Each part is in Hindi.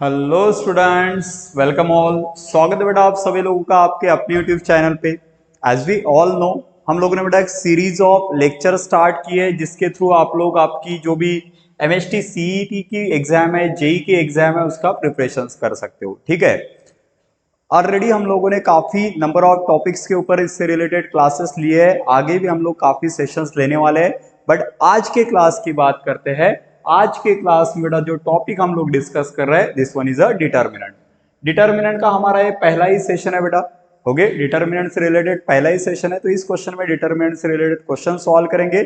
Hello students, welcome all. स्वागत है बेटा आप सभी लोगों का आपके अपने यूट्यूब चैनल पे। एज वी ऑल नो, हम लोगों ने बेटा एक सीरीज ऑफ लेक्चर स्टार्ट की है जिसके थ्रू आप लोग आपकी जो भी एमएसटी सीईटी की एग्जाम है, जेई की एग्जाम है, उसका प्रिपरेशन कर सकते हो। ठीक है, ऑलरेडी हम लोगों ने काफी नंबर ऑफ टॉपिक्स के ऊपर इससे रिलेटेड क्लासेस लिए हैं, आगे भी हम लोग काफी सेशंस लेने वाले हैं। बट आज के क्लास की बात करते हैं। आज के क्लास में बेटा जो टॉपिक हम लोग डिस्कस कर रहे हैं, this one is a determinant. Determinant का हमारा ये पहला ही सेशन है बेटा। हो गए, डिटर्मिनेंट से रिलेटेड पहला ही सेशन है, तो इस क्वेश्चन में डिटर्मिनेंट से रिलेटेड क्वेश्चन सॉल्व करेंगे।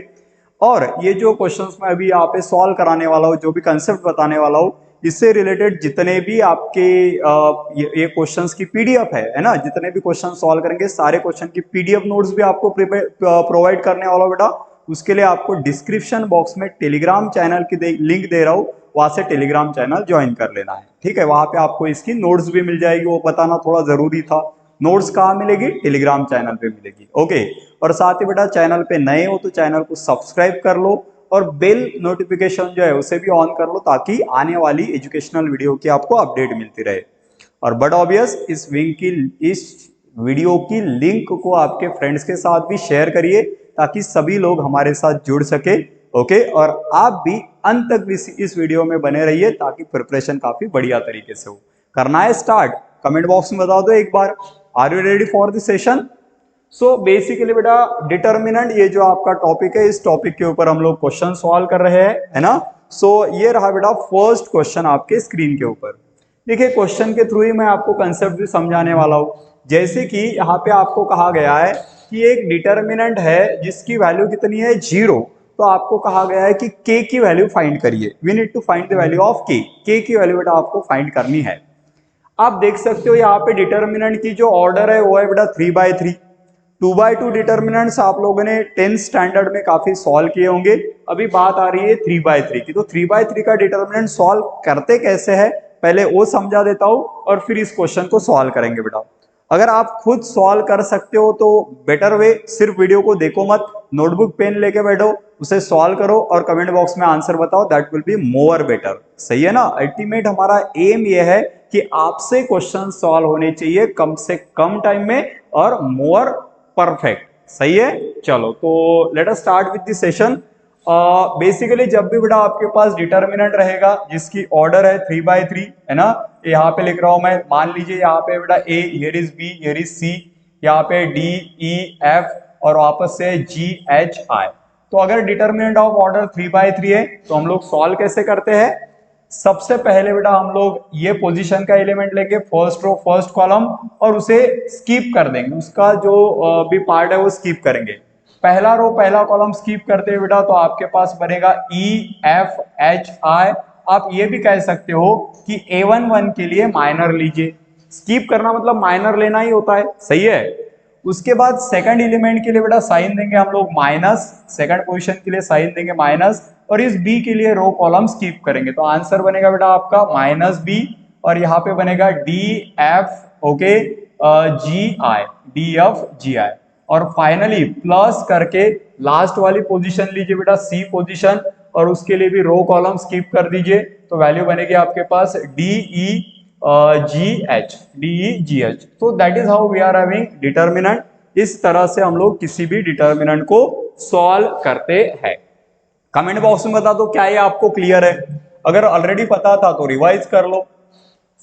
और ये जो क्वेश्चंस मैं अभी यहाँ पे सॉल्व कराने वाला हूँ, जो भी कंसेप्ट बताने वाला हूँ, इससे रिलेटेड जितने भी आपके ये क्वेश्चंस की पीडीएफ है ना, जितने भी क्वेश्चन सॉल्व करेंगे सारे क्वेश्चन की पीडीएफ नोट्स भी आपको प्रोवाइड करने वाला हूँ बेटा। उसके लिए आपको डिस्क्रिप्शन बॉक्स में टेलीग्राम चैनल की लिंक दे रहा हूँ, वहां से टेलीग्राम चैनल ज्वाइन कर लेना है। ठीक है, वहां पे आपको इसकी नोट्स भी मिल जाएगी, वो बताना थोड़ा जरूरी था। नोट्स कहाँ मिलेगी? टेलीग्राम चैनल पे मिलेगी। ओके, और साथ ही बेटा चैनल पे नए हो तो चैनल को सब्सक्राइब कर लो और बेल नोटिफिकेशन जो है उसे भी ऑन कर लो, ताकि आने वाली एजुकेशनल वीडियो की आपको अपडेट मिलती रहे। और बट ऑब्वियस इस वीडियो की लिंक को आपके फ्रेंड्स के साथ भी शेयर करिए, ताकि सभी लोग हमारे साथ जुड़ सके। ओके, और आप भी अंत तक भी इस वीडियो में बने रहिए, ताकि प्रिपरेशन काफी बढ़िया तरीके से हो। करना है स्टार्ट? कमेंट बॉक्स में बता दो एक बार, are you ready for the session? So basically बेटा डिटर्मिनेंट, ये जो आपका टॉपिक है, इस टॉपिक के ऊपर हम लोग क्वेश्चन सॉल्व कर रहे हैं, है ना। सो ये रहा बेटा फर्स्ट क्वेश्चन आपके स्क्रीन के ऊपर। देखिए, क्वेश्चन के थ्रू ही मैं आपको कंसेप्ट भी समझाने वाला हूं। जैसे कि यहाँ पे आपको कहा गया है कि एक डिटर्मिनेंट है जिसकी वैल्यू कितनी है? 0। तो आपको कहा गया है कि k की वैल्यू फाइंड करिए। We need to find the value of k की वैल्यू बेटा आपको फाइंड करनी है। आप देख सकते हो यहाँ पे डिटर्मिनेंट की जो ऑर्डर है वो है बेटा 3/3। 2/2 डिटर्मिनेंट्स आप लोगों ने 10th स्टैंडर्ड में काफी सॉल्व किए होंगे। अभी बात आ रही है 3/3 की। तो 3/3 का डिटर्मिनेंट सॉल्व करते कैसे है, पहले वो समझा देता हूं और फिर इस क्वेश्चन को सॉल्व करेंगे बेटा। अगर आप खुद सॉल्व कर सकते हो तो बेटर वे, सिर्फ वीडियो को देखो मत, नोटबुक पेन लेके बैठो, उसे सॉल्व करो और कमेंट बॉक्स में आंसर बताओ। That will be more better. सही है ना? अल्टीमेट हमारा एम ये है कि आपसे क्वेश्चन सॉल्व होने चाहिए कम से कम टाइम में और मोर परफेक्ट। सही है? चलो तो let us start with this session. Basically जब भी बेटा आपके पास डिटर्मिनेंट रहेगा जिसकी ऑर्डर है 3/3, है ना, यहाँ पे लिख रहा हूं मैं। मान लीजिए यहाँ पे बेटा A, here is B, here is C, यहाँ पे डी, ई, एफ और वापस से जी, एच, आई। तो अगर डिटर्मिनेंट ऑफ ऑर्डर 3/3 है तो हम लोग सॉल्व कैसे करते हैं? सबसे पहले बेटा हम लोग ये पोजीशन का एलिमेंट लेंगे, फर्स्ट रो फर्स्ट कॉलम, और उसे स्किप कर देंगे, उसका जो भी पार्ट है वो स्किप करेंगे। पहला रो पहला कॉलम स्किप करते हैं बेटा, तो आपके पास बनेगा ई, एफ, एच, आई। आप ये भी कह सकते हो कि A11 के लिए माइनर लीजिए। स्किप करना मतलब माइनर लेना ही होता है। सही है? उसके बाद सेकंड एलिमेंट के लिए बेटा साइन देंगे हम लोग माइनस, सेकंड पोजीशन के लिए साइन देंगे माइनस, और इस बी के लिए रो कॉलम स्किप करेंगे। तो आंसर बनेगा बेटा आपका -b, और यहाँ पे बनेगा डी, एफ, ओके, जी, आई, डी, एफ, जी, आई। और फाइनली प्लस करके लास्ट वाली पोजीशन लीजिए बेटा, सी पोजीशन, और उसके लिए भी रो कॉलम स्किप कर दीजिए। तो वैल्यू बनेगी आपके पास D, E, G, H, D, E, G, H. तो that is how we are having determinant. इस तरह से हम लोग किसी भी डिटर्मिनेंट को सॉल्व करते हैं। कमेंट बॉक्स में बता दो क्या ये आपको क्लियर है? अगर ऑलरेडी पता था तो रिवाइज कर लो।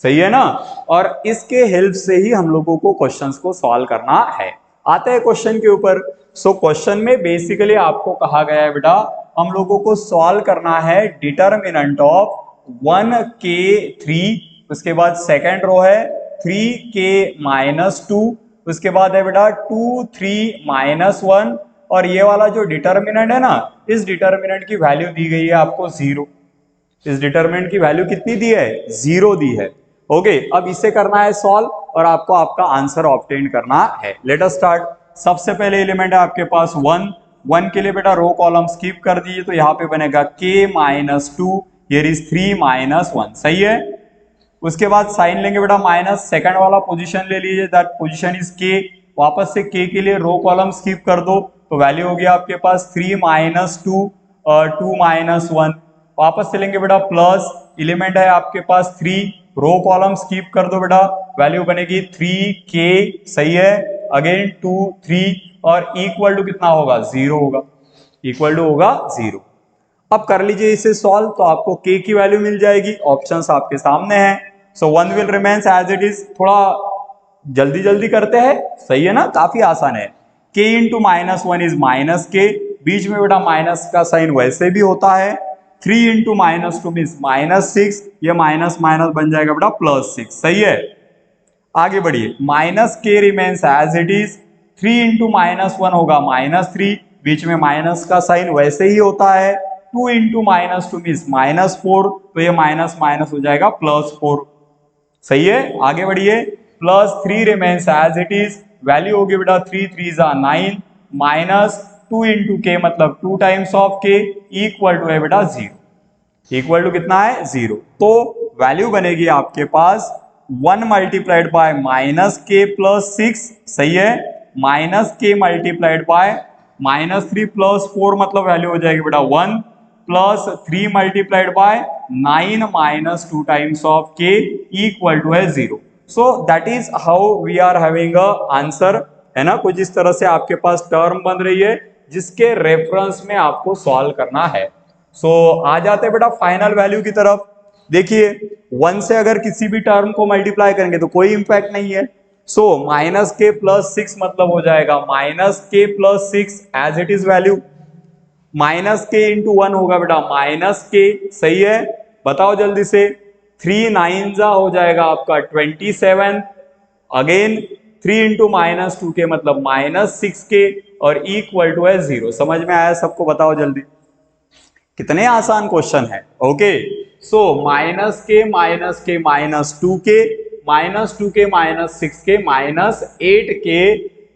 सही है ना? और इसके हेल्प से ही हम लोगों को क्वेश्चंस को सॉल्व करना है। आते हैं क्वेश्चन के ऊपर। सो क्वेश्चन में बेसिकली आपको कहा गया है बेटा हम लोगों को सॉल्व करना है डिटर्मिनेंट ऑफ 1k3, उसके बाद सेकेंड रो है 3k-2, उसके बाद है बेटा 2, 3, -1, और ये वाला जो डिटर्मिनेंट है ना, इस डिटर्मिनेंट की वैल्यू दी गई है आपको 0। इस डिटर्मिनेंट की वैल्यू कितनी दी है? 0 दी है। ओके, अब इसे करना है सॉल्व और आपको आपका आंसर ऑब्टेन करना है। Let us start. सबसे पहले एलिमेंट है आपके पास 1 के लिए बेटा रो कॉलम स्किप कर दीजिए, तो यहाँ पे बनेगा k-2, हियर इज 3 -1। सही है? उसके बाद साइन लेंगे बेटा माइनस, सेकंड वाला पोजीशन ले लीजिए, दैट पोजीशन इज k। वापस से k के लिए रो कॉलम स्किप कर दो, तो वैल्यू हो गया आपके पास 3 -2, 2 -1। वापस से लेंगे बेटा प्लस, एलिमेंट है आपके पास 3, रो कॉलम स्किप कर दो बेटा, वैल्यू बनेगी 3k, सही है, अगेन 2 3 और इक्वल टू कितना होगा, 0 होगा, इक्वल टू होगा 0। अब कर लीजिए इसे सॉल्व, तो आपको k की वैल्यू मिल जाएगी, ऑप्शंस आपके सामने हैं। So 1 will remains as it is, थोड़ा जल्दी जल्दी करते हैं, सही है ना, काफी आसान है। k इंटू -1 इज -k, बीच में बेटा माइनस का साइन वैसे भी होता है। 3 इंटू -2 मीन्स -6, ये माइनस माइनस बन जाएगा बेटा +6, सही है। आगे बढ़िए, -k remains as it is, 3 into -1 होगा -3, बीच में माइनस का साइन वैसे ही होता है। 2 इंटू -2 मीन्स -4, तो ये माइनस माइनस हो जाएगा +4, सही है। आगे बढ़िए, +3 remains as it is, value होगी बेटा 3 3 9, -2 इंटू k मतलब 2 times of k, equal to है बेटा 0, इक्वल टू कितना है, 0। तो वैल्यू बनेगी आपके पास 1 मल्टीप्लाइड बाय -k + 6, सही है, -k मल्टीप्लाइड बाय -3 + 4 मतलब वैल्यू हो जाएगी बेटा 1, +3 multiplied by 9 - 2 times of k, equal to है 0। So that is how we are having a answer, है ना। कुछ इस तरह से आपके पास टर्म बन रही है जिसके रेफरेंस में आपको सॉल्व करना है। सो आ जाते हैं बेटा फाइनल वैल्यू की तरफ। देखिए 1 से अगर किसी भी टर्म को मल्टीप्लाई करेंगे तो कोई इंपैक्ट नहीं है। सो -k + 6 मतलब हो जाएगा -k + 6 as it is value, -k into 1 होगा बेटा -k, सही है। बताओ जल्दी से, 3 9 हो जाएगा आपका 27, अगेन 3 इंटू -2k मतलब -6k और इक्वल टू है 0। समझ में आया सबको, बताओ जल्दी, कितने आसान क्वेश्चन है। ओके, सो -k -2k -2k -6k -8k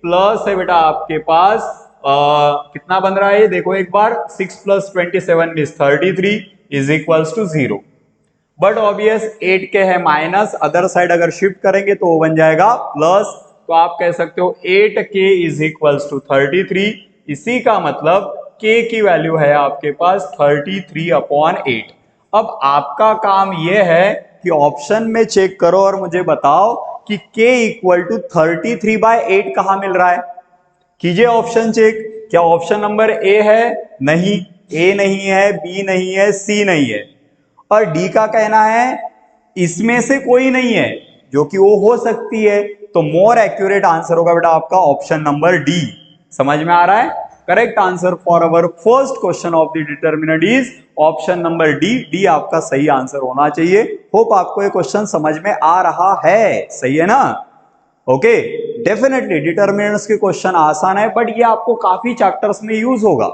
plus है बेटा आपके पास कितना बन रहा है, देखो एक बार, 6 + 27 means 33 is equals to 0। But obvious 8k है माइनस, अदर साइड अगर शिफ्ट करेंगे तो वो बन जाएगा प्लस, तो आप कह सकते हो 8k इज इक्वल्स टू 33। इसी का मतलब k की वैल्यू है आपके पास 33/8। अब आपका काम यह है कि ऑप्शन में चेक करो और मुझे बताओ कि k इक्वल टू 33/8 कहां मिल रहा है। कीजिए ऑप्शन चेक, क्या ऑप्शन नंबर ए है, नहीं, ए नहीं है, बी नहीं है, सी नहीं है, और डी का कहना है इसमें से कोई नहीं है, जो कि वो हो सकती है। तो मोर एक्यूरेट आंसर होगा बेटा आपका ऑप्शन नंबर डी। समझ में आ रहा है, correct answer for our first question of the determinant is option number D. D आपका सही आंसर होना चाहिए। होप आपको ये क्वेश्चन समझ में आ रहा है, सही है ना। ओके, डेफिनेटली डिटरमिनेंट्स के क्वेश्चन आसान है, बट ये आपको काफी चैप्टर्स में यूज होगा।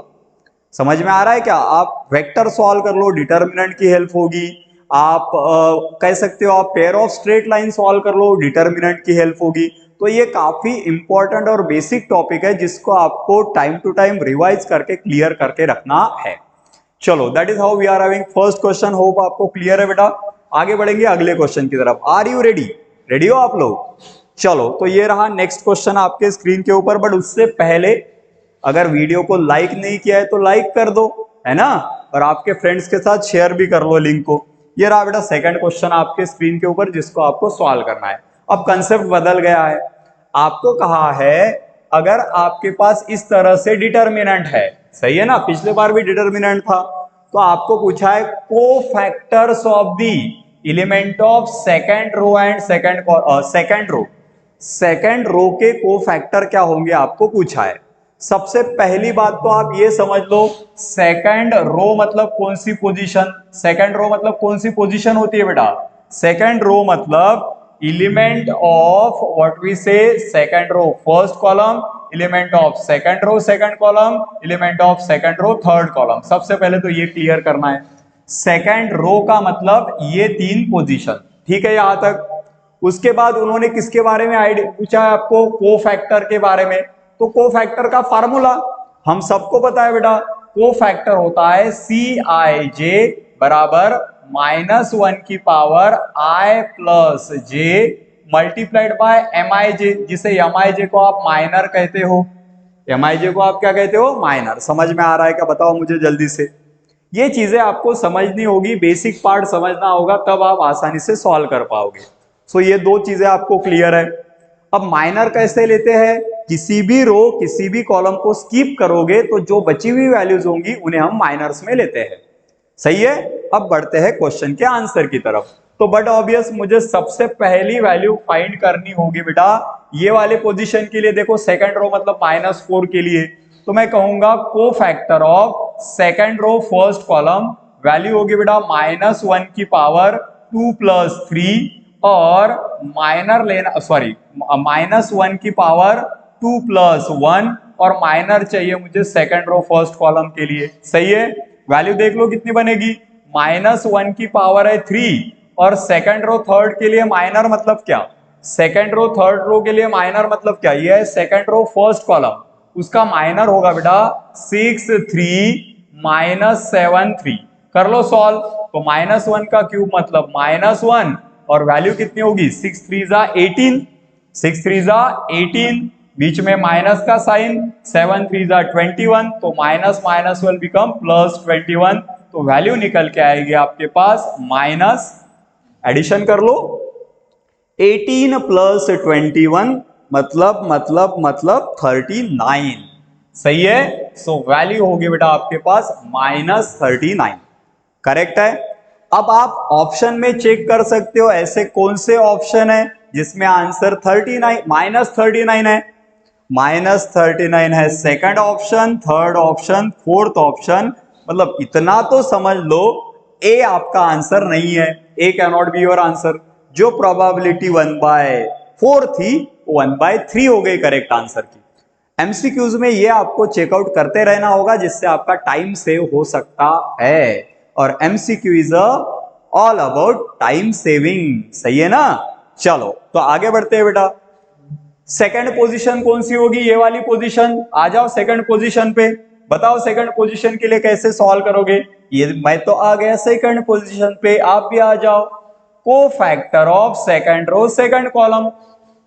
समझ में आ रहा है क्या, आप वेक्टर सॉल्व कर लो, डिटरमिनेंट की हेल्प होगी। आप कह सकते हो आप pair of straight line solve कर लो, डिटरमिनेंट की हेल्प होगी। तो ये काफी इंपॉर्टेंट और बेसिक टॉपिक है जिसको आपको टाइम टू टाइम रिवाइज करके क्लियर करके रखना है। चलो, that is how we are having first question. Hope आपको क्लियर है बेटा। आगे बढ़ेंगे अगले क्वेश्चन की तरफ। आर यू रेडी, रेडी हो आप लोग। चलो, तो ये रहा नेक्स्ट क्वेश्चन आपके स्क्रीन के ऊपर, बट उससे पहले अगर वीडियो को लाइक नहीं किया है तो लाइक कर दो, है ना, और आपके फ्रेंड्स के साथ शेयर भी कर लो लिंक को। ये रहा बेटा सेकंड क्वेश्चन आपके स्क्रीन के ऊपर जिसको आपको सॉल्व करना है। अब कंसेप्ट बदल गया है, आपको कहा है अगर आपके पास इस तरह से डिटरमिनेंट है, सही है ना, पिछले बार भी डिटरमिनेंट था, तो आपको पूछा है cofactors of the element of second row and second row के कोफैक्टर क्या होंगे आपको पूछा है। सबसे पहली बात तो आप ये समझ लो, सेकंड रो मतलब कौन सी पोजीशन, सेकंड रो मतलब कौन सी पोजीशन होती है बेटा, सेकंड रो मतलब element of what we say second row first column, element of second row second column, element of second row third column. सबसे पहले तो ये क्लियर करना है, सेकंड रो का मतलब ये 3 पोजीशन, ठीक है यहां तक। उसके बाद उन्होंने किसके बारे में आइडिया पूछा है आपको, कोफैक्टर के बारे में। तो कोफैक्टर का फार्मूला हम सबको पता है बेटा, कोफैक्टर होता है CIJ बराबर -1 की power I plus J multiplied by MIJ, जिसे MIJ को आप माइनर कहते हो। MIJ को आप क्या कहते हो, माइनर। समझ में आ रहा है क्या, बताओ मुझे जल्दी से। ये चीजें आपको समझनी होगी, बेसिक पार्ट समझना होगा, तब आप आसानी से सॉल्व कर पाओगे। सो ये दो चीजें आपको क्लियर है। अब माइनर कैसे लेते हैं, किसी भी रो किसी भी कॉलम को स्किप करोगे तो जो बची हुई वैल्यूज होंगी उन्हें हम माइनर्स में लेते हैं। सही है। अब बढ़ते हैं क्वेश्चन के आंसर की तरफ। तो बट ऑब्वियस मुझे सबसे पहली वैल्यू फाइंड करनी होगी बेटा ये वाले पोजीशन के लिए। देखो सेकंड रो मतलब -4 के लिए, तो मैं कहूंगा cofactor of second row first column value होगी बेटा -1 की पावर 2 + 3 और माइनर लेना, सॉरी -1 की पावर 2 + 1 और माइनर चाहिए मुझे सेकंड रो फर्स्ट कॉलम के लिए। सही है। वैल्यू देख लो कितनी बनेगी, -1 की पावर है 3 और सेकंड रो थर्ड के लिए माइनर मतलब क्या, सेकंड रो थर्ड रो के लिए माइनर मतलब क्या, ये है सेकंड रो फर्स्ट कॉलम, उसका माइनर होगा बेटा 6 3 -7 3। कर लो सॉल्व। तो -1 का क्यूब मतलब -1 और वैल्यू कितनी होगी 6 3 18, 6 3 18, बीच में माइनस का साइन, 7 3 21, तो माइनस माइनस विल बिकम +21, तो वैल्यू निकल के आएगी आपके पास माइनस, एडिशन कर लो 18 + 21 मतलब 39। सही है। सो वैल्यू होगी बेटा आपके पास -39। करेक्ट है। अब आप ऑप्शन में चेक कर सकते हो ऐसे कौन से ऑप्शन है जिसमें आंसर 39 -39 है। -39 है second option, third option, fourth option, मतलब इतना तो समझ लो ए आपका आंसर नहीं है, A can not be your answer. जो प्रोबेबिलिटी 1/4 थी 1/3 हो गई करेक्ट आंसर की। एमसीक्यूज में ये आपको चेकआउट करते रहना होगा जिससे आपका टाइम सेव हो सकता है, और MCQ is all about time saving. सही है ना। चलो तो आगे बढ़ते हैं बेटा। सेकंड पोजीशन कौन सी होगी, ये वाली पोजीशन। आ जाओ सेकंड पोजीशन पे, बताओ सेकंड पोजीशन के लिए कैसे सॉल्व करोगे। ये मैं तो आ गया सेकंड पोजीशन पे, आप भी आ जाओ। Cofactor of second row second column,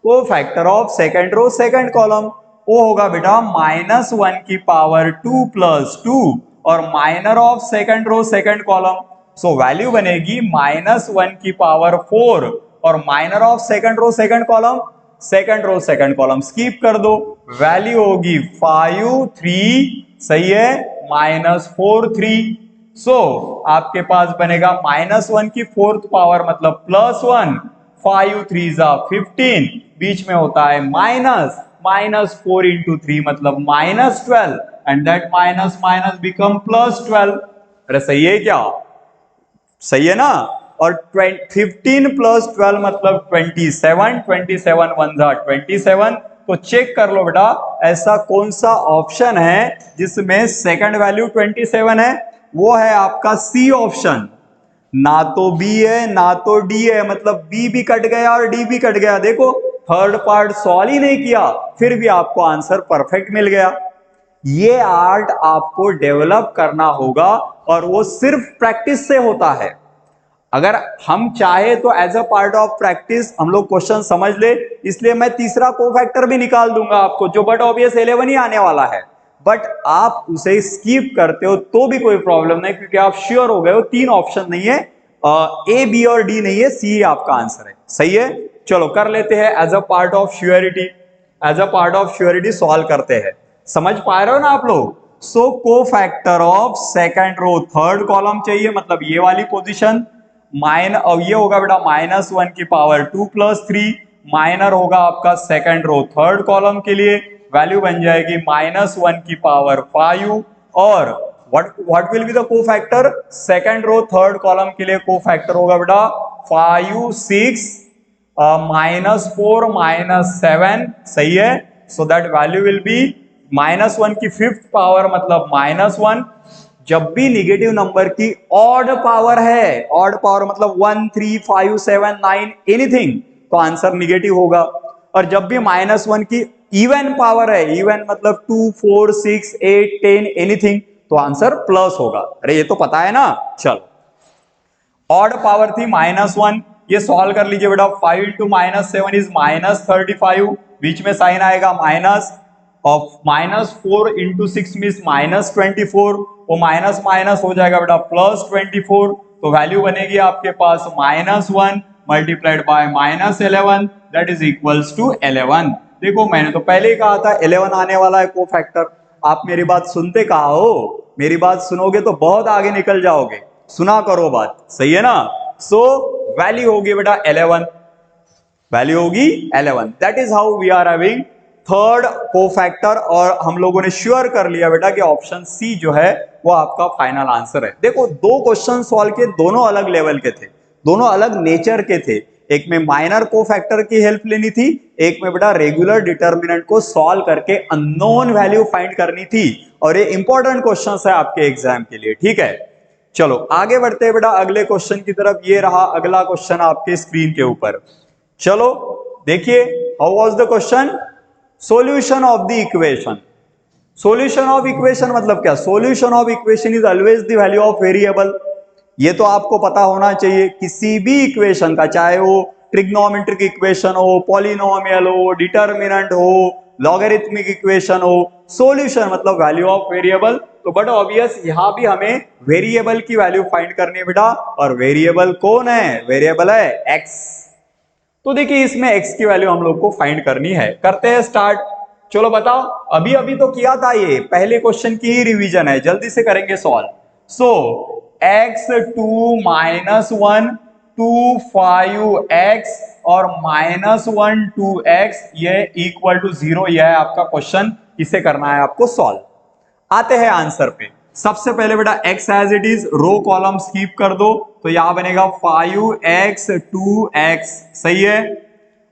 cofactor of second row second column वो होगा बेटा -1 की पावर 2 + 2 और minor of second row second column, so value बनेगी -1 की पावर 4 और minor of second row second column, second row second column skip कर दो, वैल्यू होगी 5 3। सही है। -4 3, सो आपके पास बनेगा -1 की फोर्थ पावर मतलब +1, 5 3 15, बीच में होता है माइनस, -4 × 3 मतलब -12 and that minus minus become +12। अरे सही है क्या, सही है ना। और 15 + 12 मतलब 27, 27 1 27। तो चेक कर लो बेटा ऐसा कौन सा ऑप्शन है जिसमें सेकंड वैल्यू 27 है, वो है आपका सी ऑप्शन। ना तो बी है ना तो डी है, मतलब बी भी कट गया और डी भी कट गया। देखो थर्ड पार्ट सॉल्व ही नहीं किया फिर भी आपको आंसर परफेक्ट मिल गया। ये आर्ट आपको डेवलप करना होगा और वो सिर्फ प्रैक्टिस से होता है। अगर हम चाहे तो as a part of practice हम लोग क्वेश्चन समझ ले, इसलिए मैं तीसरा कोफैक्टर भी निकाल दूंगा आपको जो बट ऑब्वियस 11 ही आने वाला है, बट आप उसे स्किप करते हो तो भी कोई प्रॉब्लम नहीं क्योंकि आप श्योर हो गए हो 3 ऑप्शन नहीं है, ए बी और डी नहीं है, सी आपका आंसर है। सही है। चलो कर लेते हैं as a part of surety, as a part of surety solve करते हैं। समझ पा रहे हो ना आप लोग। So cofactor of second row third column चाहिए, मतलब ये वाली पोजीशन अब ये होगा बेटा -1 की पावर 2 + 3, माइनर होगा आपका सेकंड रो थर्ड कॉलम के लिए, वैल्यू बन जाएगी -1 की पावर 5 और what will be the cofactor, second row third column के लिए कोफैक्टर होगा बेटा 5 6 -4 -7। सही है। So that value will be -1 की फिफ्थ पावर मतलब -1। जब भी निगेटिव नंबर की ऑड पावर है, ऑड पावर मतलब 1 3 5 7 9 एनीथिंग, तो आंसर निगेटिव होगा। और जब भी -1 की इवन पावर है, इवन मतलब 2 4 6 8 10 एनीथिंग, तो आंसर प्लस होगा। अरे ये तो पता है ना। चलो ऑड पावर थी -1, ये सॉल्व कर लीजिए बेटा। 5 × -7 इज -35, बीच में साइन आएगा माइनस, of -4 × 6 means -24, वो माइनस माइनस हो जाएगा बेटा +24, तो वैल्यू बनेगी आपके पास -1 multiplied by -11 that is equals to 11। देखो मैंने तो पहले ही कहा था 11 आने वाला है कोफैक्टर। आप मेरी बात सुनते कहा हो, मेरी बात सुनोगे तो बहुत आगे निकल जाओगे, सुना करो बात, सही है ना। सो वैल्यू होगी बेटा 11, वैल्यू होगी 11। That is how we are having third cofactor, और हम लोगों ने श्योर कर लिया बेटा कि ऑप्शन सी जो है वो आपका फाइनल आंसर है। देखो दो क्वेश्चन सॉल्व के, दोनों अलग लेवल के थे, दोनों अलग नेचर के थे। एक में माइनर कोफैक्टर की हेल्प लेनी थी, एक में बेटा रेगुलर डिटर्मिनेंट को सॉल्व करके अननोन वैल्यू फाइंड करनी थी, और ये इंपॉर्टेंट क्वेश्चन है आपके एग्जाम के लिए, ठीक है। चलो आगे बढ़ते हैं बेटा अगले क्वेश्चन की तरफ। ये रहा अगला क्वेश्चन आपके स्क्रीन के ऊपर। चलो देखिए, how was the question, solution of the equation. Solution of equation मतलब क्या, solution of equation is always the value of variable. ये तो आपको पता होना चाहिए, किसी भी इक्वेशन का, चाहे वो ट्रिग्नोमेट्रिक इक्वेशन हो, पॉलिनोमियल हो, डिटर्मिनेंट हो, लॉगरिथमिक इक्वेशन हो, सॉल्यूशन मतलब वैल्यू ऑफ वेरिएबल। तो बट ऑब्वियस यहां भी हमें वेरिएबल की वैल्यू फाइंड करनी है बेटा, और वेरिएबल कौन है, वेरिएबल है एक्स। तो देखिए इसमें x की वैल्यू हम लोग को फाइंड करनी है, करते हैं स्टार्ट। चलो बताओ, अभी अभी तो किया था, ये पहले क्वेश्चन की ही रिवीजन है, जल्दी से करेंगे सॉल्व। सो x2 -1 2 5x और -1 2x ये इक्वल टू 0, यह है आपका क्वेश्चन, इसे करना है आपको सॉल्व। आते हैं आंसर पे। सबसे पहले बेटा x as it is, row column skip कर दो, तो यहां बनेगा 5x 2x, सही है।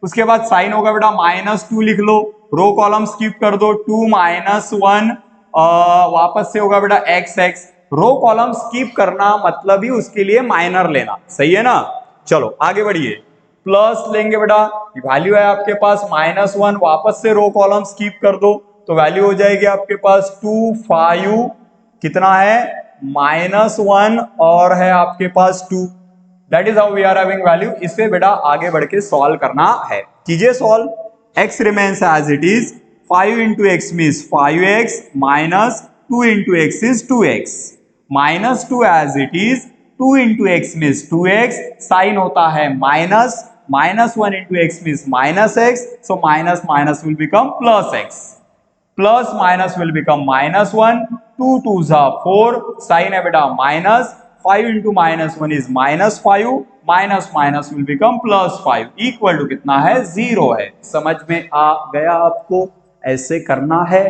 उसके बाद साइन होगा बेटा -2 लिख लो, रो कॉलम स्किप कर दो, 2 -1 वापस से होगा बेटा x। रो कॉलम स्किप करना मतलब ही उसके लिए माइनर लेना, सही है ना। चलो आगे बढ़िए, प्लस लेंगे बेटा, वैल्यू है आपके पास -1, वापस से रो कॉलम स्किप कर दो, तो वैल्यू हो जाएगी आपके पास 2 5, कितना है -1 और है आपके पास 2। That is how we are having value. इसे बेटा आगे बढ़ के सॉल्व करना है, कीजिए solve. x remains as it is, 5 into x means 5x minus 2 into x is 2x, -2 as it is, 2 into x means 2x, sign होता है minus, -1 into x means -x, so minus minus will become +x, plus minus will become -1, 2 2s are 4, sign है बेटा minus, 5 into -1 is -5, minus minus will become +5, equal to कितना है 0 है। समझ में आ गया आपको, ऐसे करना है।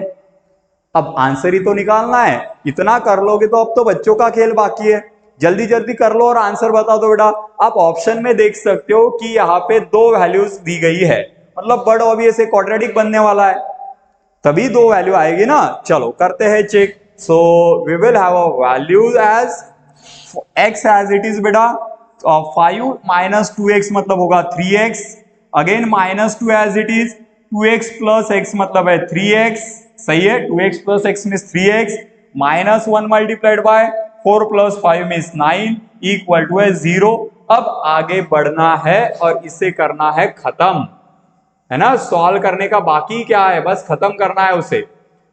अब आंसर ही तो निकालना है, इतना कर लोगे तो अब तो बच्चों का खेल बाकी है, जल्दी जल्दी कर लो और आंसर बता दो बेटा। आप ऑप्शन में देख सकते हो कि यहाँ पे दो वैल्यूज दी गई है, मतलब बड़ा ऑब्वियस एक क्वाड्रेटिक बनने वाला है, तभी दो वैल्यू आएगी ना। चलो करते हैं check. So we will have a value as x as it is बेटा, 5 minus 2x मतलब होगा 3x, again -2 as it is, 2x plus x मतलब है 3x, सही है, 2x plus x means 3x, -1 multiplied by 4 plus 5 means 9, equal to है 0। अब आगे बढ़ना है और इसे करना है खत्म, है ना। सॉल्व करने का बाकी क्या है, बस खत्म करना है उसे।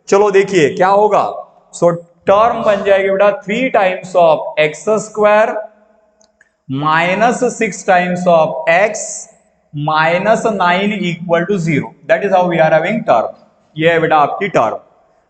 चलो देखिए क्या होगा। सो टर्म बन जाएगी बेटा 3 times of x square -6 times of x -9 equal to 0। That is how we are having term. ये है बेटा आपकी टर्म।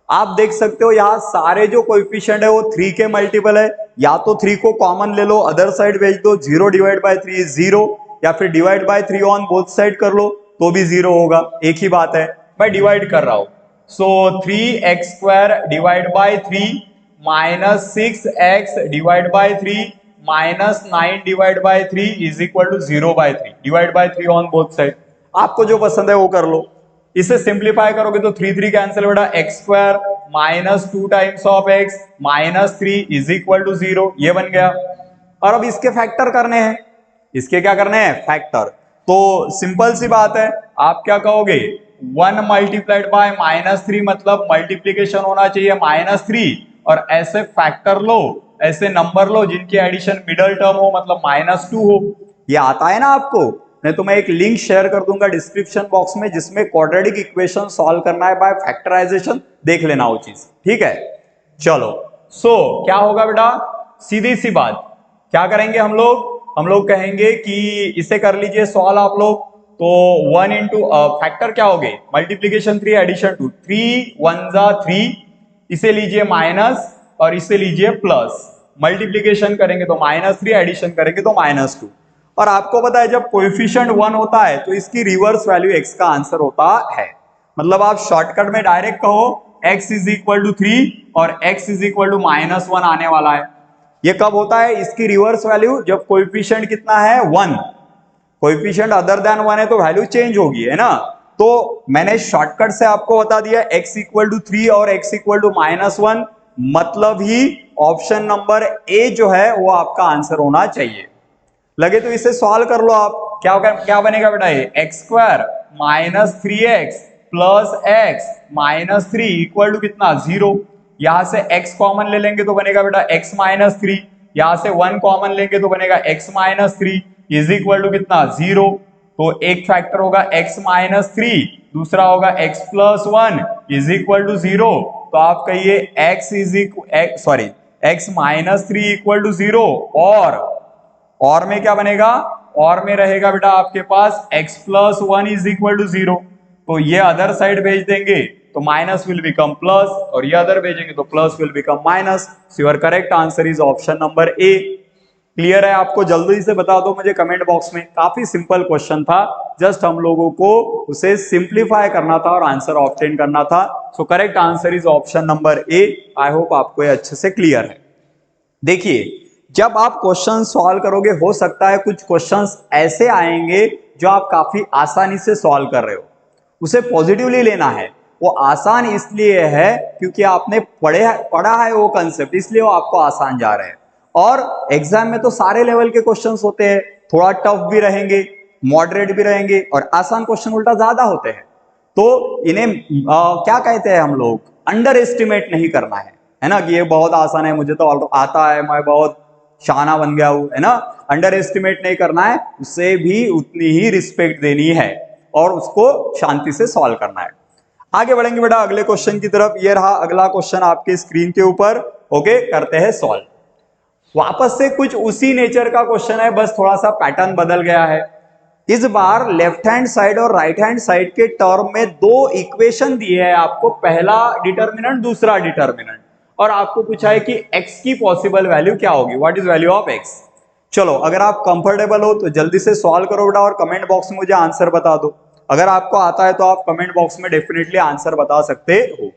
आप देख सकते हो यहां सारे जो कोएफिशिएंट है वो 3 के मल्टीपल है, या तो 3 को कॉमन ले लो, अदर साइड भेज दो, 0 डिवाइड बाय 3 इज 0, या फिर divide by 3 on both side कर लो तो भी 0 होगा, एक ही बात है। मैं डिवाइड कर रहा हूं, so 3x² divide by 3 -6x divide by 3 -9 divide by 3 is equal to 0/3, divide by 3 on both side. आपको जो पसंद है वो कर लो। इसे सिंप्लीफाई करोगे तो 3 3 कैंसिल बेटा, x² -2 times of x -3 is equal to 0, ये बन गया। और अब इसके फैक्टर करने हैं, इसके क्या करने हैं, फैक्टर। तो सिंपल सी बात है, आप क्या कहोगे, 1 मल्टीप्लाइड बाय -3 मतलब मल्टीप्लीकेशन होना चाहिए -3, और ऐसे फैक्टर लो, ऐसे नंबर लो जिनकी एडिशन मिडल टर्म हो, मतलब -2 हो। ये आता है ना आपको, नहीं तो मैं एक लिंक शेयर कर दूंगा डिस्क्रिप्शन बॉक्स में, जिसमें क्वाड्रेटिक इक्वेशन सॉल्व करना है बाय फैक्टराइजेशन, देख लेना वो चीज, ठीक है। चलो सो क्या होगा बेटा, सीधी सी बात, क्या करेंगे हम लोग कहेंगे कि इसे कर लीजिए सॉल्व आप लोग। तो 1 इंटू फैक्टर क्या हो गए, मल्टीप्लीकेशन 3 एडिशन 2, 3 1 जा 3, इसे लीजिए माइनस और इसे लीजिए प्लस। मल्टीप्लीकेशन करेंगे तो -3, एडिशन करेंगे तो -2। और आपको पता है जब कोएफिशिएंट 1 होता है तो इसकी रिवर्स वैल्यू x का आंसर होता है। मतलब आप शॉर्टकट में डायरेक्ट कहो x इज इक्वल टू 3 और x इज इक्वल टू -1 आने वाला है। ये कब होता है, इसकी रिवर्स वैल्यू जब कोएफिशिएंट कितना है 1, कोएफिशिएंट अदर देन 1 है तो वैल्यू चेंज होगी, है ना। तो मैंने शॉर्टकट से आपको बता दिया x इक्वल टू 3 और x इक्वल टू -1, मतलब ही ऑप्शन नंबर ए जो है वो आपका आंसर होना चाहिए। लगे तो इसे सॉल्व कर लो आप। क्या बनेगा बेटा, ये x² -3x plus x -3 equal to कितना 0। यहां से x कॉमन ले लेंगे तो बनेगा बेटा x -3, यहां से 1 कॉमन लेंगे तो बनेगा x -3 इज इक्वल टू कितना 0। तो एक फैक्टर होगा x -3, दूसरा होगा x + 1 इज इक्वल टू 0। तो आप कहिए x -3 इक्वल टू 0 और में क्या बनेगा, और में रहेगा बेटा आपके पास x + 1 इज इक्वल टू 0। तो ये अदर साइड भेज देंगे तो माइनस विल बिकम प्लस और ये अदर भेजेंगे तो plus will become minus. So your correct answer is option number A. Clear है आपको, जल्दी से बता दो मुझे कमेंट बॉक्स में। काफी सिंपल क्वेश्चन था, जस्ट हम लोगों को उसे सिंप्लीफाई करना था और आंसर ऑब्टेन करना था। So correct answer is option number A. I hope आपको ये अच्छे से क्लियर है। देखिए जब आप क्वेश्चन सॉल्व करोगे, हो सकता है कुछ क्वेश्चंस ऐसे आएंगे जो आप काफी आसानी से सॉल्व कर रहे हो, उसे पॉजिटिवली लेना है। वो आसान इसलिए है क्योंकि आपने पढ़ा है वो कंसेप्ट, इसलिए वो आपको आसान जा रहे हैं। और एग्जाम में तो सारे लेवल के क्वेश्चंस होते हैं, थोड़ा टफ भी रहेंगे, मॉडरेट भी रहेंगे और आसान क्वेश्चन उल्टा ज्यादा होते हैं। तो इन्हें क्या कहते हैं हम लोग, अंडर एस्टिमेट नहीं करना है ना, कि ये बहुत आसान है, मुझे तो आता है, मैं बहुत शाना बन गया हूं, है ना। अंडर एस्टिमेट नहीं करना है, उसे भी उतनी ही रिस्पेक्ट देनी है और उसको शांति से सॉल्व करना है। आगे बढ़ेंगे बेटा अगले क्वेश्चन की तरफ। ये रहा अगला क्वेश्चन आपके स्क्रीन के ऊपर। ओके, करते हैं सॉल्व। वापस से कुछ उसी नेचर का क्वेश्चन है, बस थोड़ा सा पैटर्न बदल गया है। इस बार लेफ्ट हैंड साइड और राइट हैंड साइड के टर्म में दो इक्वेशन दिए हैं आपको, पहला डिटर्मिनेंट दूसरा डिटर्मिनेंट, और आपको पूछा है कि x की पॉसिबल वैल्यू क्या होगी, what is value of x। चलो अगर आप कंफर्टेबल हो तो जल्दी से सॉल्व करो बेटा और कमेंट बॉक्स में मुझे आंसर बता दो। अगर आपको आता है तो आप कमेंट बॉक्स में डेफिनेटली आंसर बता सकते हो।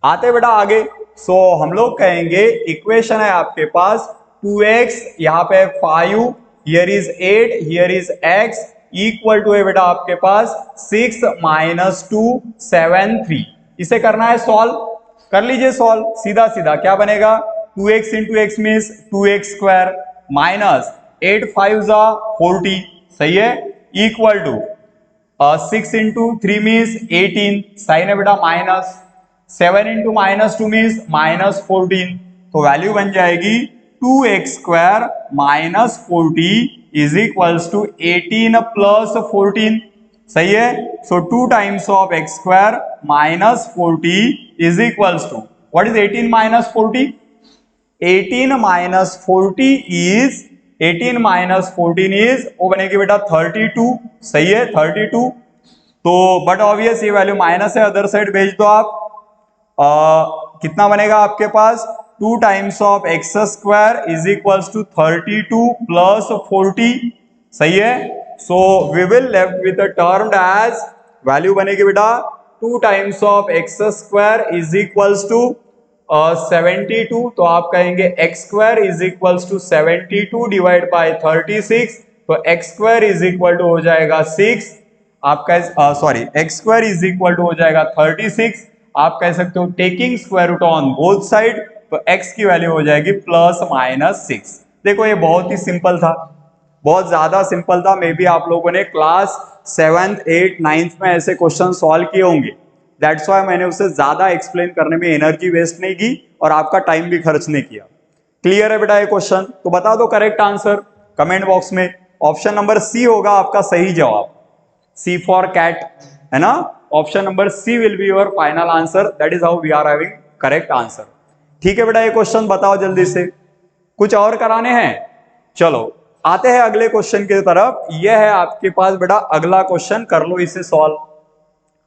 आते बेटा आगे। सो हम लोग कहेंगे इक्वेशन है आपके पास 2x, यहाँ पे 5, here is 8, here is x equal to है बेटा आपके पास 6 - 2 7 3। इसे करना है सॉल्व, कर लीजिए सॉल्व। सीधा सीधा क्या बनेगा, 2x into x means 2x² minus 8 5 जा 40, सही है, equal to 6 into 3 means 18, sign है बेटा माइनस, 7 इंटू -2 मीन्स -14। तो वैल्यू बन जाएगी 2x² minus 40 is equals to 18 plus 14, सही है। So 2 times of x² minus 40 is equals to what is 18 minus 40, 18 minus 40 is 18 minus 14 is वो बनेगी बेटा 32, सही है 32। तो बट ऑब्वियस ये वैल्यू माइनस है, अदर साइड भेज दो आप। कितना बनेगा आपके पास, 2 times of x² is equals to 32 plus 40, सही है। So we will left with the term as value बनेगी बेटा 2 times of x² is equals to 72। तो आप कहेंगे x² is equals to 72 divide by 36, तो x² इज इक्वल टू हो जाएगा 6, आपका sorry x² is equal to हो जाएगा 36। आप कह सकते हो taking square root on both side, तो x की वैल्यू हो जाएगी +-6। देखो ये बहुत ही सिंपल था, बहुत ज्यादा सिंपल था। मे बी आप लोगों ने क्लास 7th 8th 9th में ऐसे क्वेश्चन सॉल्व किए होंगे, दैट्स व्हाई मैंने उसे ज्यादा एक्सप्लेन करने में एनर्जी वेस्ट नहीं की और आपका टाइम भी खर्च नहीं किया। क्लियर है बेटा ये क्वेश्चन, तो बता दो करेक्ट आंसर कमेंट बॉक्स में। ऑप्शन नंबर सी होगा आपका सही जवाब, C फॉर कैट, है ना। Option number C will be your final answer, that is how we are having correct answer. ठीक है बेटा, ये क्वेश्चन बताओ जल्दी से, कुछ और कराने हैं? चलो आते हैं अगले क्वेश्चन की तरफ। यह है आपके पास बेटा अगला क्वेश्चन, कर लो इसे सॉल्व।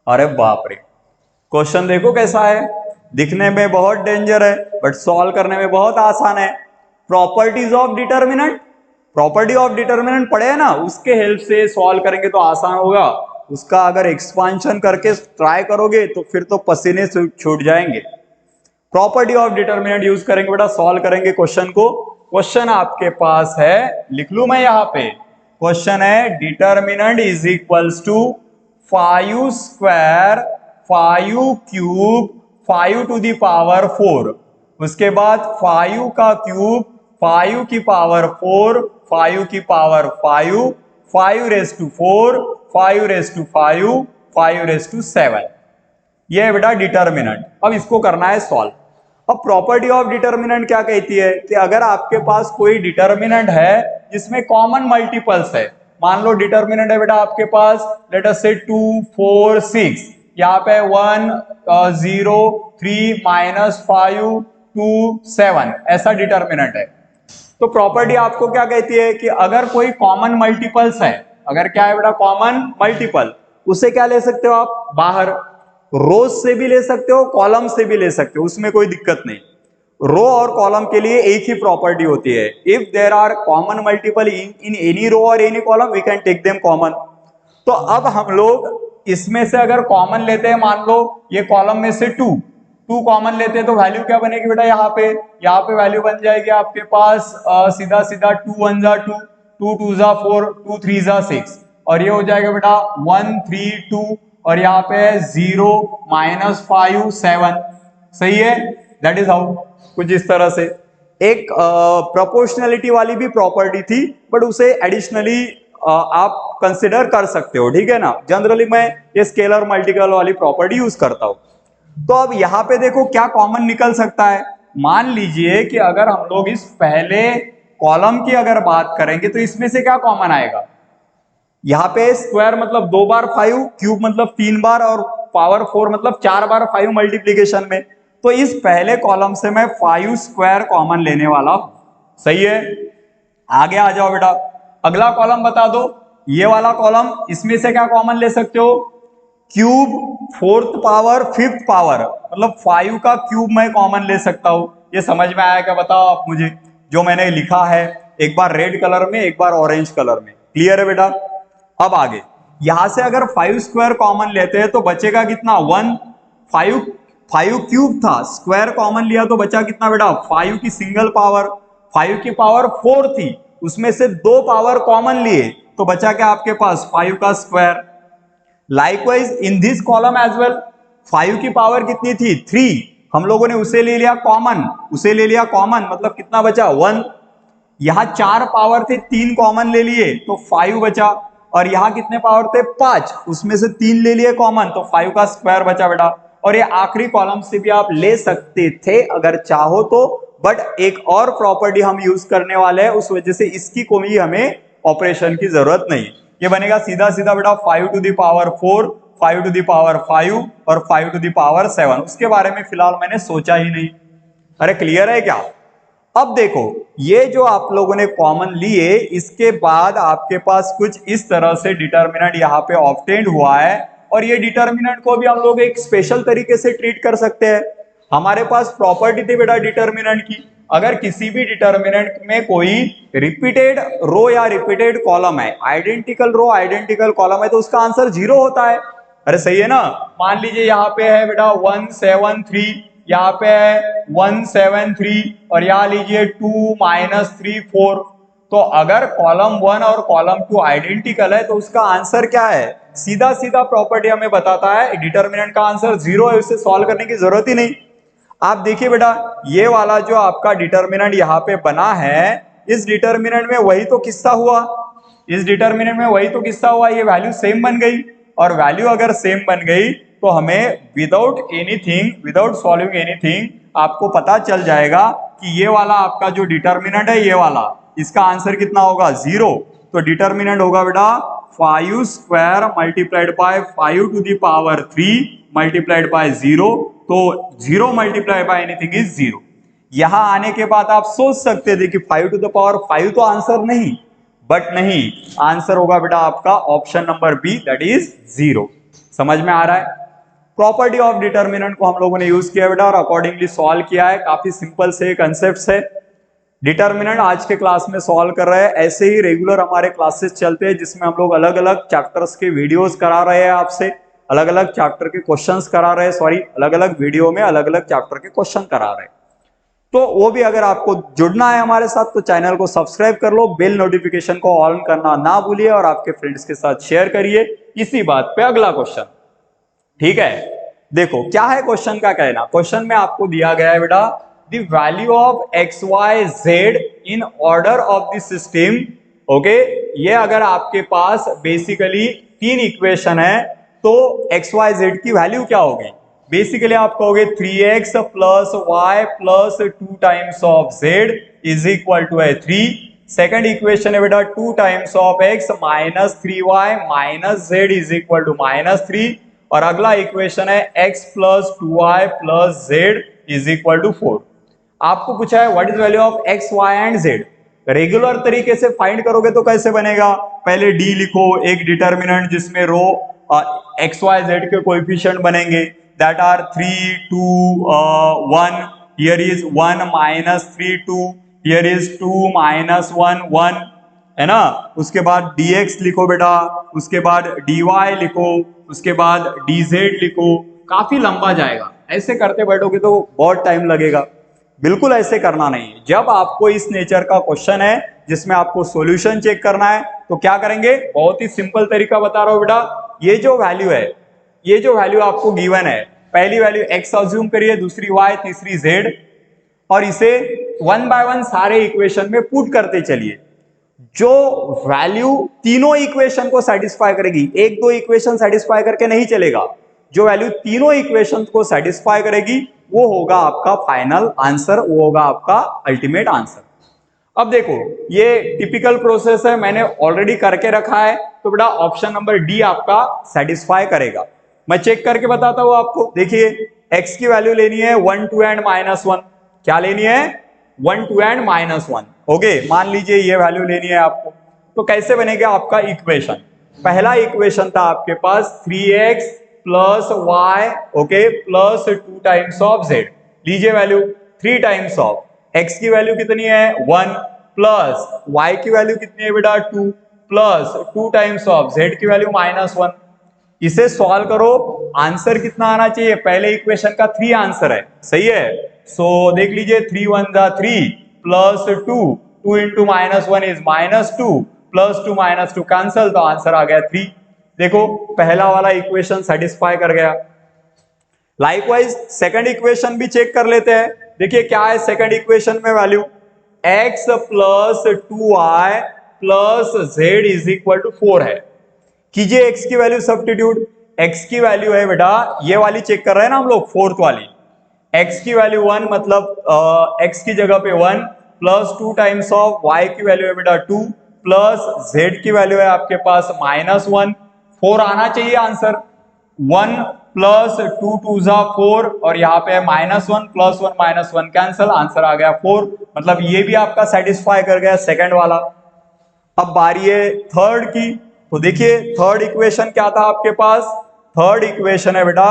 अरे बाप रे, क्वेश्चन देखो कैसा है, दिखने में बहुत डेंजर है बट सॉल्व करने में बहुत आसान है। Properties of determinant, property of determinant पढ़े है ना, उसके हेल्प से सॉल्व करेंगे तो आसान होगा। उसका अगर एक्सपांशन करके ट्राई करोगे तो फिर तो पसीने से छूट जाएंगे। प्रॉपर्टी ऑफ डिटर्मिनेंट यूज करेंगे बेटा, सॉल्व करेंगे क्वेश्चन को। क्वेश्चन आपके पास है, लिख लू मैं यहां पे, क्वेश्चन है determinant is equals to 5 square 5 cube 5 to the power 4, उसके बाद 5 का क्यूब 5 की पावर 4 5 की power 5 5 raise to 4 5 raise to 5 5 raise to 7। ये है बेटा डिटर्मिनेंट। अब इसको करना है सॉल्व। अब प्रॉपर्टी ऑफ डिटर्मिनेंट क्या कहती है कि अगर आपके पास कोई डिटर्मिनेंट है जिसमें कॉमन मल्टीपल्स है, मान लो डिटर्मिनेंट है बेटा आपके पास लेट अस से 2 4 6, यहाँ पे 1 0 3 -5 2 7 ऐसा डिटर्मिनेंट है। तो प्रॉपर्टी आपको क्या कहती है कि अगर कोई कॉमन मल्टीपल्स है, अगर क्या है बेटा कॉमन मल्टीपल, उसे क्या ले सकते हो आप बाहर, रोज से भी ले सकते हो कॉलम से भी ले सकते हो, उसमें कोई दिक्कत नहीं। रो और कॉलम के लिए एक ही प्रॉपर्टी होती है, if there are common multiple in any row और any column we can take them common. तो अब हम लोग इसमें से अगर कॉमन लेते हैं, मान लो ये कॉलम में से 2 कॉमन लेते हैं तो वैल्यू क्या बनेगी बेटा, यहाँ पे वैल्यू बन जाएगी आपके पास सीधा सीधा 2 1 जा 2 2 2 जा 4 2 3 जा 6, और ये हो जाएगा बेटा 1 3 2, और यहाँ पे 0 -5 7। सही है, दैट इज हाउ। कुछ इस तरह से एक प्रोपोर्शनलिटी वाली भी प्रॉपर्टी थी बट उसे एडिशनली आप कंसिडर कर सकते हो, ठीक है ना। जनरली मैं ये स्केलर मल्टीपल वाली प्रॉपर्टी यूज करता हूं। तो अब यहां पे देखो क्या कॉमन निकल सकता है। मान लीजिए कि अगर हम लोग इस पहले कॉलम की अगर बात करेंगे तो इसमें से क्या कॉमन आएगा, यहाँ पे स्क्वायर मतलब 2 बार 5, क्यूब मतलब 3 बार, और पावर 4 मतलब 4 बार 5 मल्टीप्लीकेशन में। तो इस पहले कॉलम से मैं 5 स्क्वायर कॉमन लेने वाला हूं। सही है, आगे आ जाओ बेटा, अगला कॉलम बता दो, ये वाला कॉलम, इसमें से क्या कॉमन ले सकते हो, cube 4th power 5th power मतलब 5 का क्यूब मैं कॉमन ले सकता हूं। ये समझ में आया क्या, बताओ आप मुझे, जो मैंने लिखा है एक बार रेड कलर में एक बार ऑरेंज कलर में, क्लियर है बेटा। अब आगे यहां से अगर 5 स्क्वायर कॉमन लेते हैं तो बचेगा कितना 1, 5 क्यूब था, स्क्वायर कॉमन लिया तो बचा कितना बेटा 5 की सिंगल पावर, 5 की पावर 4 थी, उसमें से 2 पावर कॉमन लिए तो बचा क्या आपके पास 5 का square. Likewise in this column as well 5 की पावर कितनी थी 3, हम लोगों ने उसे ले लिया कॉमन, मतलब कितना बचा 1। यहां 4 पावर थे 3 कॉमन ले लिए तो 5 बचा, और यहां कितने पावर थे 5, उसमें से 3 ले लिए कॉमन तो 5 का स्क्वायर बचा बेटा। और ये आखिरी कॉलम से भी आप ले सकते थे अगर चाहो तो, बट एक और प्रॉपर्टी हम यूज करने वाले हैं, उस वजह से इसकी कोई हमें ऑपरेशन की जरूरत नहीं। ये बनेगा सीधा सीधा बेटा 5 to the power 4 5 to the power 5 और 5 टू द पावर 7। उसके बारे में फिलहाल मैंने सोचा ही नहीं। अरे क्लियर है क्या। अब देखो ये जो आप लोगों ने कॉमन लिए, इसके बाद आपके पास कुछ इस तरह से डिटर्मिनेंट यहाँ पे ऑब्टेन्ड हुआ है, और ये डिटर्मिनेंट को भी हम लोग एक स्पेशल तरीके से ट्रीट कर सकते हैं। हमारे पास प्रॉपर्टी थी बेटा डिटर्मिनेंट की, अगर किसी भी डिटर्मिनेंट में कोई रिपीटेड रो या रिपीटेड कॉलम है, आइडेंटिकल रो आइडेंटिकल कॉलम है, तो उसका आंसर 0 होता है। अरे सही है ना। मान लीजिए यहाँ पे है बेटा 1 7 3, यहाँ पे है 1 7 3, और यहाँ लीजिए 2 -3 4। तो अगर कॉलम 1 और कॉलम 2 आइडेंटिकल है तो उसका आंसर क्या है, सीधा सीधा प्रॉपर्टी हमें बताता है डिटर्मिनेंट का आंसर 0 है, उसे सॉल्व करने की जरूरत ही नहीं। आप देखिए बेटा ये वाला जो आपका डिटर्मिनेंट यहाँ पे बना है, इस डिटर्मिनेंट में वही तो किस्सा हुआ, ये वैल्यू सेम बन गई, और वैल्यू अगर सेम बन गई तो हमें विदाउट सॉल्विंग एनीथिंग आपको पता चल जाएगा कि ये वाला आपका जो डिटर्मिनेंट है, ये वाला, इसका आंसर कितना होगा 0। तो डिटर्मिनेंट होगा बेटा 5 square multiplied by 5 to the power 3 multiplied by 0। तो 0 मल्टीप्लाइड बाय एनीथिंग इज 0। यहां आने के बाद आप सोच सकते थे कि 5 टू द पावर 5 तो आंसर नहीं, बट नहीं, आंसर होगा बेटा आपका option number B, that is 0। समझ में आ रहा है? प्रॉपर्टी ऑफ डिटर्मिनेंट को हम लोगों ने यूज किया बेटा और अकॉर्डिंगली सॉल्व किया है। काफी सिंपल से कंसेप्ट है। डिटर्मिनेंट आज के क्लास में सॉल्व कर रहे हैं। ऐसे ही रेगुलर हमारे क्लासेस चलते हैं जिसमें हम लोग अलग अलग चैप्टर्स के वीडियोस करा रहे हैं आपसे, अलग अलग चैप्टर के क्वेश्चंस करा रहे हैं, सॉरी अलग अलग वीडियो में अलग अलग चैप्टर के क्वेश्चन करा रहे हैं। तो वो भी अगर आपको जुड़ना है हमारे साथ तो चैनल को सब्सक्राइब कर लो, बेल नोटिफिकेशन को ऑन करना ना भूलिए और आपके फ्रेंड्स के साथ शेयर करिए। इसी बात पे अगला क्वेश्चन, ठीक है? देखो क्या है क्वेश्चन का कहना। क्वेश्चन में आपको दिया गया है बेटा the value of x y z in order of the system. Okay, ये अगर आपके पास बेसिकली 3 इक्वेशन है तो एक्स वाई जेड की वैल्यू क्या होगी? बेसिकली आप कहोगे 3x plus y plus 2 times of z is equal to है 3। सेकेंड इक्वेशन है बेटा 2 times of x minus 3y minus z is equal to -3। और अगला इक्वेशन है x plus 2y plus z is equal to 4। आपको पूछा है what is value of x, y and z। Regular तरीके से फाइंड करोगे तो कैसे बनेगा? पहले d लिखो, एक डिटर्मिनेंट जिसमें रो x, y, z के कोएफिशिएंट बनेंगे, that are 3, 2, 1। Here is 1 minus 3, 2। Here is 2 minus 1, 1, है ना। उसके बाद dx लिखो बेटा, उसके बाद dy लिखो, उसके बाद dz लिखो। काफी लंबा जाएगा, ऐसे करते बैठोगे तो बहुत टाइम लगेगा। बिल्कुल ऐसे करना नहीं है। जब आपको इस नेचर का क्वेश्चन है जिसमें आपको सॉल्यूशन चेक करना है तो क्या करेंगे? बहुत ही सिंपल तरीका बता रहा हूं बेटा। ये जो वैल्यू है, ये जो वैल्यू आपको गिवन है, पहली वैल्यू x अज्यूम करिए, दूसरी y, तीसरी z, और इसे 1 बाय 1 सारे इक्वेशन में पुट करते चलिए। जो वैल्यू तीनों इक्वेशन को सेटिस्फाई करेगी, एक दो इक्वेशन सेटिस्फाई करके नहीं चलेगा, जो वैल्यू तीनों इक्वेशन को सेटिस्फाई करेगी वो होगा आपका फाइनल आंसर, वो होगा आपका अल्टीमेट आंसर। अब देखो ये टिपिकल प्रोसेस है, मैंने ऑलरेडी करके रखा है, तो बेटा ऑप्शन नंबर डी आपका सेटिस्फाई करेगा। मैं चेक करके बताता हूं आपको। देखिए x की वैल्यू लेनी है 1, 2 एंड -1। क्या लेनी है? 1, 2 एंड -1। ओके, मान लीजिए ये वैल्यू लेनी है आपको, तो कैसे बनेगा आपका इक्वेशन? पहला इक्वेशन था आपके पास 3x plus y, okay, plus 2 times of z। लीजिए वैल्यू 3 टाइम्स ऑफ x की वैल्यू कितनी है 1, प्लस y की वैल्यू कितनी है बेटा 2, प्लस 2 टाइम्स ऑफ z की वैल्यू -1। इसे सॉल्व करो, आंसर कितना आना चाहिए? पहले इक्वेशन का 3 आंसर है, सही है। सो देख लीजिए 3 1 जा 3 plus 2, 2 into -1 is -2, plus 2 -2 cancel, तो आंसर आ गया 3। देखो पहला वाला इक्वेशन सेटिस्फाई कर गया। लाइकवाइज सेकंड इक्वेशन भी चेक कर लेते हैं। देखिए क्या है सेकंड इक्वेशन में value x plus 2y plus z is equal to 4 है। कीजिए x की वैल्यू सब्स्टिट्यूट। x की वैल्यू है बेटा, ये वाली चेक कर रहे हैं ना हम लोग, फोर्थ वाली। x की वैल्यू 1, मतलब x की जगह पे 1, प्लस 2 टाइम्स ऑफ y की वैल्यू है बेटा 2, प्लस z की वैल्यू है आपके पास -1। 4 आना चाहिए आंसर। 1 प्लस 2 2 जा 4, और यहाँ पे -1 प्लस 1 -1 कैंसल, आंसर आ गया 4। मतलब ये भी आपका सेटिस्फाई कर गया सेकंड वाला। अब बारी है थर्ड की। तो देखिए थर्ड इक्वेशन क्या था आपके पास? थर्ड इक्वेशन है बेटा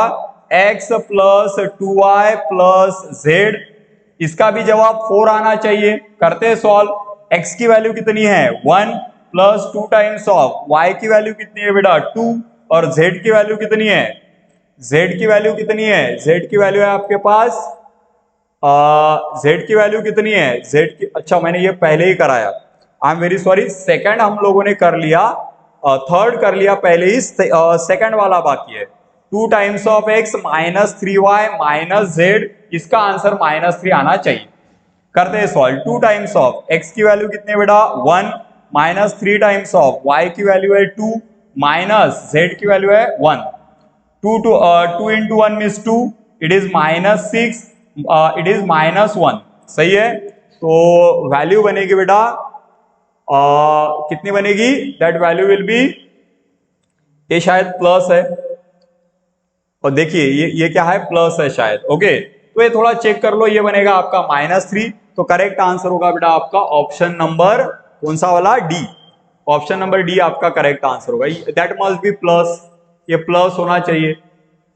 x plus 2y plus z। इसका भी जवाब 4 आना चाहिए। करते हैं सॉल्व। x की वैल्यू कितनी है 1, प्लस 2 टाइम्स ऑफ y की वैल्यू कितनी है बेटा 2, और z की वैल्यू कितनी है? z की वैल्यू कितनी है? z की वैल्यू है आपके पास z की वैल्यू कितनी है? z की, अच्छा मैंने ये पहले ही कराया, I am very sorry. Second हम लोगों ने कर लिया, थर्ड कर लिया पहले ही, सेकंड वाला बाकी है। 2 times of x minus 3y minus z, इसका आंसर -3 आना चाहिए। करते हैं सॉल्व। 2 टाइम्स ऑफ x की वैल्यू कितनी है बेटा 1, माइनस 3 टाइम्स ऑफ y की वैल्यू है 2, माइनस z की वैल्यू है 1। 2 into 1 is 2, it is -6, it is -1। सही है। तो वैल्यू बनेगी बेटा कितनी बनेगी? दैट वैल्यू विल बी, ये शायद प्लस है, और देखिए ये क्या है? प्लस है शायद। ओके, तो ये थोड़ा चेक कर लो, ये बनेगा आपका -3। तो करेक्ट आंसर होगा बेटा आपका ऑप्शन नंबर कौन सा वाला, डी। ऑप्शन नंबर डी आपका करेक्ट आंसर होगा। दैट मस्ट बी प्लस, ये प्लस होना चाहिए।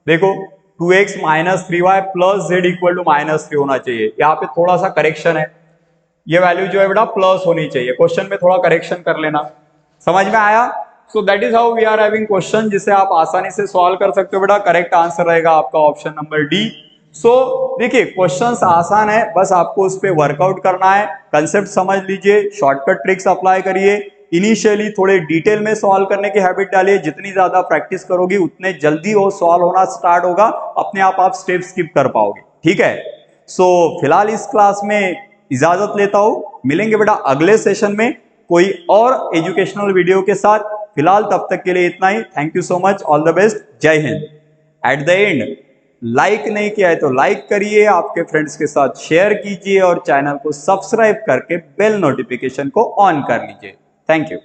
देखो 2x - 3y plus z equal to -3 होना चाहिए। यहाँ पे थोड़ा सा करेक्शन है, ये वैल्यू जो है बेटा प्लस होनी चाहिए। क्वेश्चन में थोड़ा करेक्शन कर लेना, समझ में आया। So that is how we are having question, जिसे आप आसानी से सॉल्व कर सकते हो बेटा। करेक्ट आंसर रहेगा आपका ऑप्शन नंबर डी। सो देखिए क्वेश्चंस आसान है, बस आपको उस पर वर्कआउट करना है, कंसेप्ट समझ लीजिए, शॉर्टकट ट्रिक्स अप्लाई करिए। इनिशियली थोड़े डिटेल में सॉल्व करने की हैबिट डालिए, जितनी ज्यादा प्रैक्टिस करोगी उतने जल्दी वो सॉल्व होना स्टार्ट होगा, अपने आप स्टेप स्किप कर पाओगे, ठीक है। सो फिलहाल इस क्लास में इजाजत लेता हूं, मिलेंगे बेटा अगले सेशन में कोई और एजुकेशनल वीडियो के साथ। फिलहाल तब तक के लिए इतना ही। Thank you so much, all the best, जय हिंद। एट द एंड लाइक नहीं किया है तो लाइक करिए, आपके फ्रेंड्स के साथ शेयर कीजिए और चैनल को सब्सक्राइब करके बेल नोटिफिकेशन को ऑन कर लीजिए। Thank you.